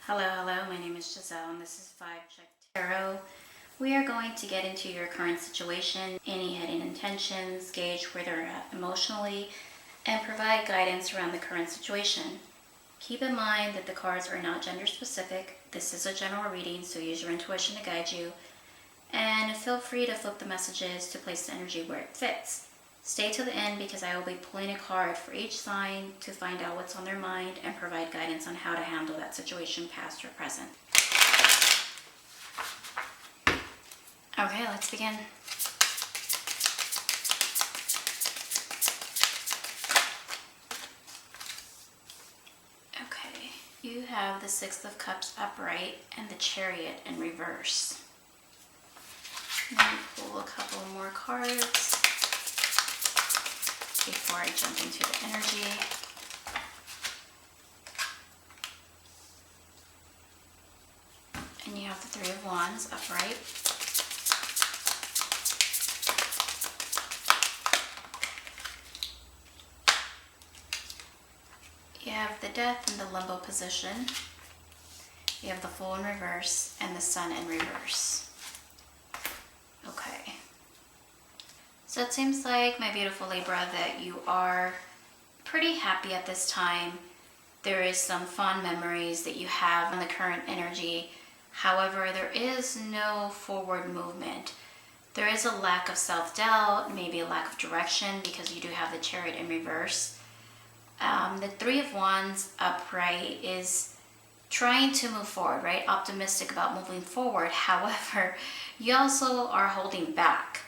Hello, my name is Giselle and this is Vybechecktarot. We are going to get into your current situation, any hidden intentions, gauge where they're at emotionally, and provide guidance around the current situation. Keep in mind that the cards are not gender specific. This is a general reading, so use your intuition to guide you. And feel free to flip the messages to place the energy where it fits. Stay to the end because I will be pulling a card for each sign to find out what's on their mind and provide guidance on how to handle that situation, past or present. Okay, let's begin. Okay, you have the Six of Cups upright and the Chariot in reverse. Let me pull a couple more cards before I jump into the energy. And you have the Three of Wands upright. You have the Death in the limbo position. You have the Fool in reverse and the Sun in reverse. Okay. So it seems like, my beautiful Libra, that you are pretty happy at this time. There is some fond memories that you have in the current energy. However, there is no forward movement. There is a lack of self-doubt, maybe a lack of direction, because you do have the Chariot in reverse. The Three of Wands upright is trying to move forward, right? Optimistic about moving forward. However, you also are holding back.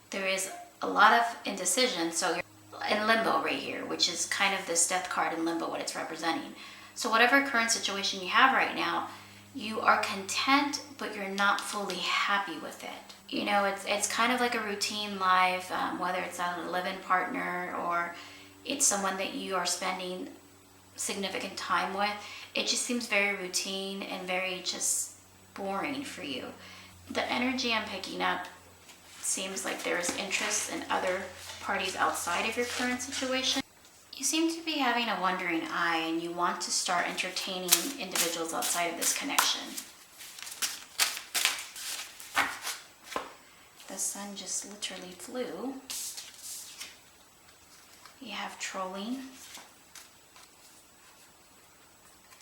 There is a lot of indecision, so you're in limbo right here, which is kind of this Death card in limbo, what it's representing. So whatever current situation you have right now, you are content, but you're not fully happy with it. You know, it's kind of like a routine life, whether it's a live-in partner or it's someone that you are spending significant time with. It just seems very routine and very just boring for you. The energy I'm picking up seems like there is interest in other parties outside of your current situation. You seem to be having a wandering eye and you want to start entertaining individuals outside of this connection. The Sun just literally flew. You have trolling.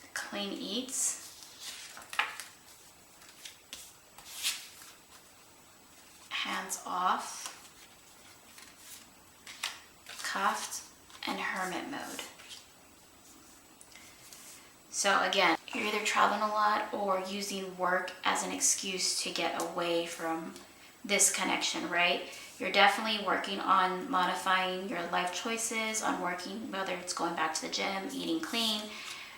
The Queen eats. Hands off, cuffed, and hermit mode. So again, you're either traveling a lot or using work as an excuse to get away from this connection, right? You're definitely working on modifying your life choices, on working, whether it's going back to the gym, eating clean.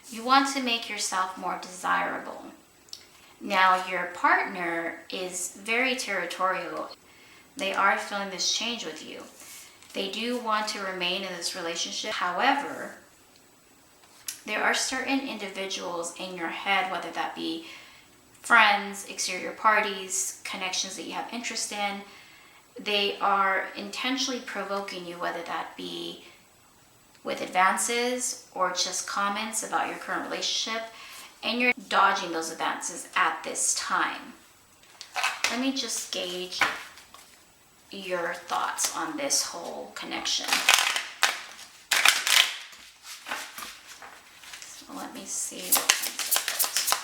You want to make yourself more desirable. Now, your partner is very territorial. They are feeling this change with you. They do want to remain in this relationship. However, there are certain individuals in your head, whether that be friends, exterior parties, connections that you have interest in, they are intentionally provoking you, whether that be with advances or just comments about your current relationship, and you're dodging those advances at this time. Let me just gauge your thoughts on this whole connection. So let me see what comes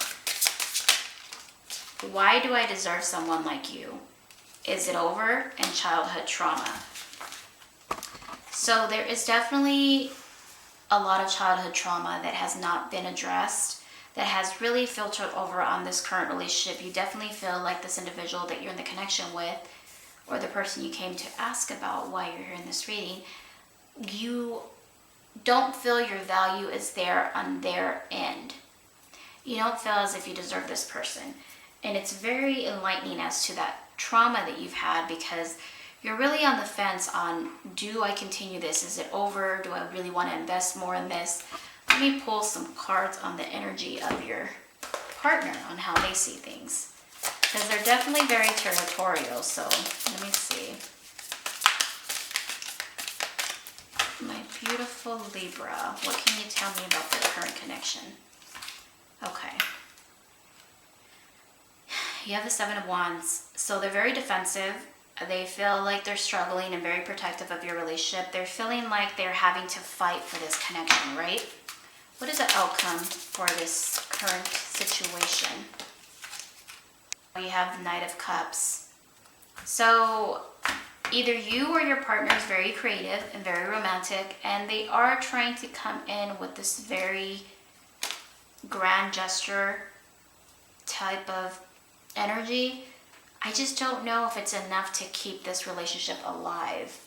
up. Why do I deserve someone like you? Is it over? And childhood trauma. So there is definitely a lot of childhood trauma that has not been addressed, that has really filtered over on this current relationship. You definitely feel like this individual that you're in the connection with, or the person you came to ask about why you're here in this reading, you don't feel your value is there on their end. You don't feel as if you deserve this person. And it's very enlightening as to that trauma that you've had, because you're really on the fence on, do I continue this? Is it over? Do I really want to invest more in this? Let me pull some cards on the energy of your partner on how they see things, because they're definitely very territorial. So let me see. My beautiful Libra, what can you tell me about the current connection? Okay, You have the Seven of Wands. So they're very defensive. They feel like they're struggling and very protective of your relationship. They're feeling like they're having to fight for this connection, right? What is the outcome for this current situation? You have the Knight of Cups. So either you or your partner is very creative and very romantic, and they are trying to come in with this very grand gesture type of energy. I just don't know if it's enough to keep this relationship alive.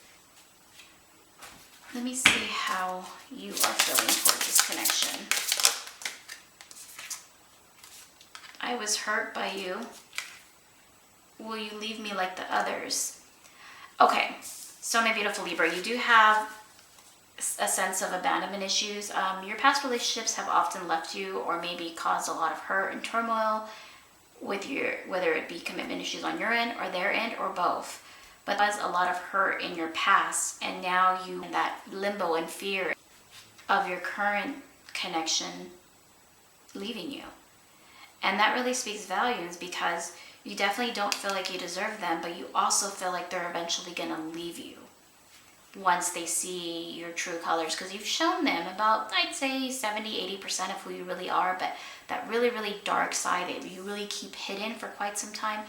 Let me see how you are feeling toward this connection. I was hurt by you. Will you leave me like the others? Okay, so my beautiful Libra, you do have a sense of abandonment issues. Your past relationships have often left you or maybe caused a lot of hurt and turmoil with whether it be commitment issues on your end or their end or both. But there's a lot of hurt in your past, and now you in that limbo and fear of your current connection leaving you. And that really speaks volumes, because you definitely don't feel like you deserve them, but you also feel like they're eventually going to leave you once they see your true colors, because you've shown them about, I'd say 70-80% of who you really are, but that really, really dark side that you really keep hidden for quite some time,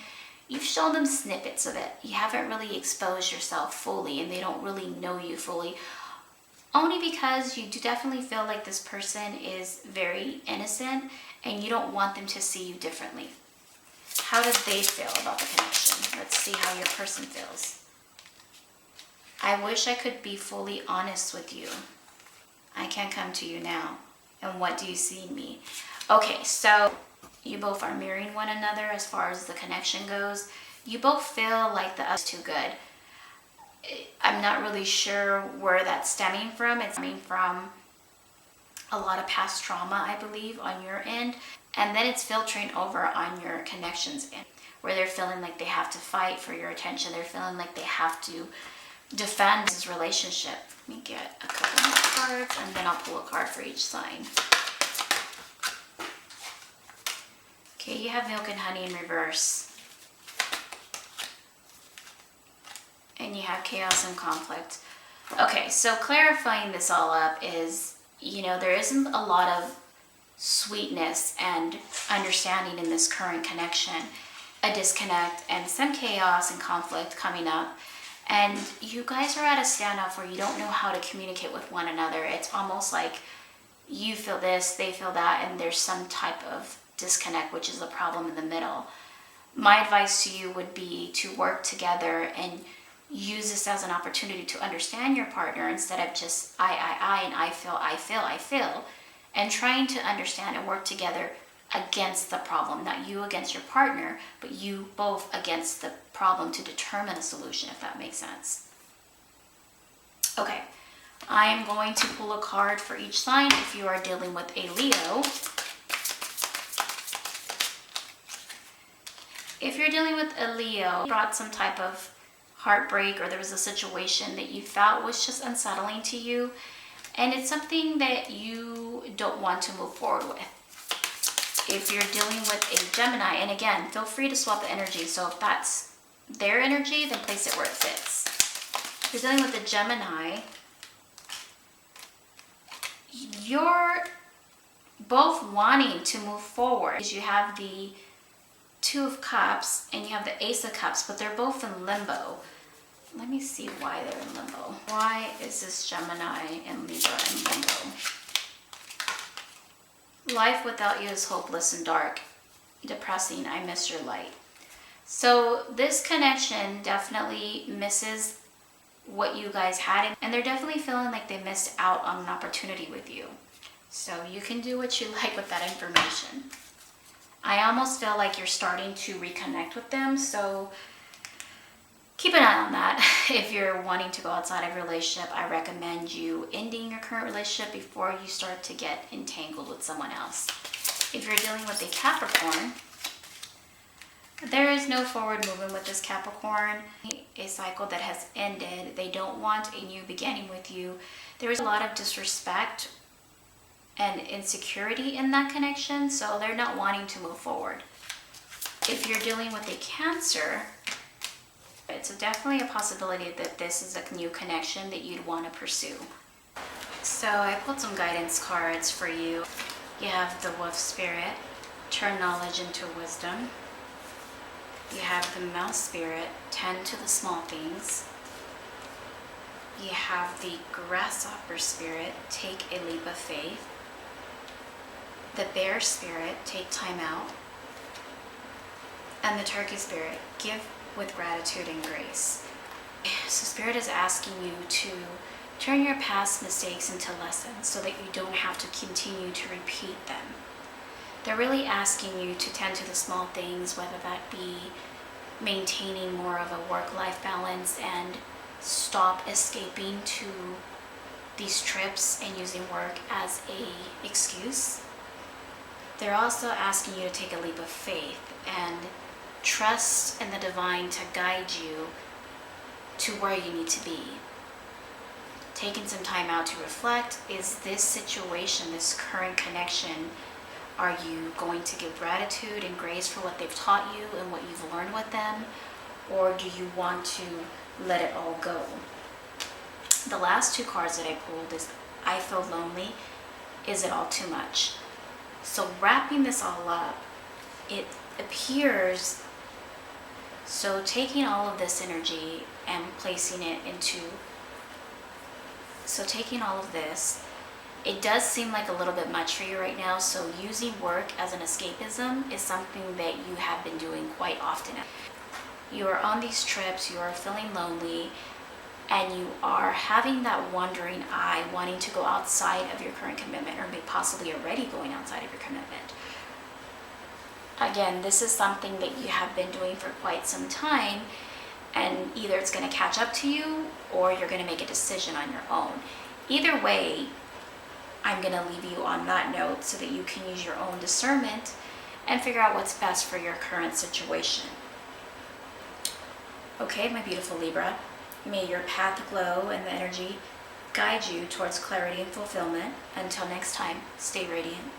you've shown them snippets of it. You haven't really exposed yourself fully, and they don't really know you fully, only because you do definitely feel like this person is very innocent and you don't want them to see you differently. How do they feel about the connection? Let's see how your person feels. I wish I could be fully honest with you. I can't come to you now. And what do you see in me? Okay, so you both are mirroring one another as far as the connection goes. You both feel like the other's too good. I'm not really sure where that's stemming from. It's stemming from a lot of past trauma, I believe, on your end. And then it's filtering over on your connections end, where they're feeling like they have to fight for your attention. They're feeling like they have to defend this relationship. Let me get a couple more cards, and then I'll pull a card for each sign. Okay, you have Milk and Honey in reverse. And you have Chaos and Conflict. Okay, so clarifying this all up is, there isn't a lot of sweetness and understanding in this current connection. A disconnect and some chaos and conflict coming up. And you guys are at a standoff where you don't know how to communicate with one another. It's almost like you feel this, they feel that, and there's some type of disconnect, which is a problem in the middle. My advice to you would be to work together and use this as an opportunity to understand your partner, instead of just I, and I feel, and trying to understand and work together against the problem. Not you against your partner, but you both against the problem to determine a solution, if that makes sense. Okay, I am going to pull a card for each sign if you are dealing with a Leo. If you're dealing with a Leo, brought some type of heartbreak, or there was a situation that you felt was just unsettling to you, and it's something that you don't want to move forward with. If you're dealing with a Gemini, and again, feel free to swap the energy. So if that's their energy, then place it where it fits. If you're dealing with a Gemini, you're both wanting to move forward. You have the Two of Cups and you have the Ace of Cups, but they're both in limbo. Let me see why they're in limbo. Why is this Gemini and Libra in limbo? Life without you is hopeless and dark, depressing. I miss your light. So this connection definitely misses what you guys had, and they're definitely feeling like they missed out on an opportunity with you. So you can do what you like with that information. I almost feel like you're starting to reconnect with them, so keep an eye on that. If you're wanting to go outside of your relationship, I recommend you ending your current relationship before you start to get entangled with someone else. If you're dealing with a Capricorn, there is no forward movement with this Capricorn. A cycle that has ended. They don't want a new beginning with you. There is a lot of disrespect and insecurity in that connection, so they're not wanting to move forward. If you're dealing with a Cancer, it's definitely a possibility that this is a new connection that you'd want to pursue. So I pulled some guidance cards for you. You have the Wolf Spirit, turn knowledge into wisdom. You have the Mouse Spirit, tend to the small things. You have the Grasshopper Spirit, take a leap of faith. The Bear Spirit, take time out. And the Turkey Spirit, give with gratitude and grace. So Spirit is asking you to turn your past mistakes into lessons so that you don't have to continue to repeat them. They're really asking you to tend to the small things, whether that be maintaining more of a work-life balance and stop escaping to these trips and using work as an excuse. They're also asking you to take a leap of faith and trust in the divine to guide you to where you need to be. Taking some time out to reflect, is this situation, this current connection, are you going to give gratitude and grace for what they've taught you and what you've learned with them? Or do you want to let it all go? The last two cards that I pulled is I feel lonely. Is it all too much? So wrapping this all up, it appears, so taking all of this energy and placing it into, so taking all of this, it does seem like a little bit much for you right now. So using work as an escapism is something that you have been doing quite often. You are on these trips, you are feeling lonely, and you are having that wandering eye, wanting to go outside of your current commitment, or maybe possibly already going outside of your commitment. Again, this is something that you have been doing for quite some time, and either it's going to catch up to you or you're going to make a decision on your own. Either way, I'm going to leave you on that note so that you can use your own discernment and figure out what's best for your current situation. Okay, my beautiful Libra, may your path glow and the energy guide you towards clarity and fulfillment. Until next time, stay radiant.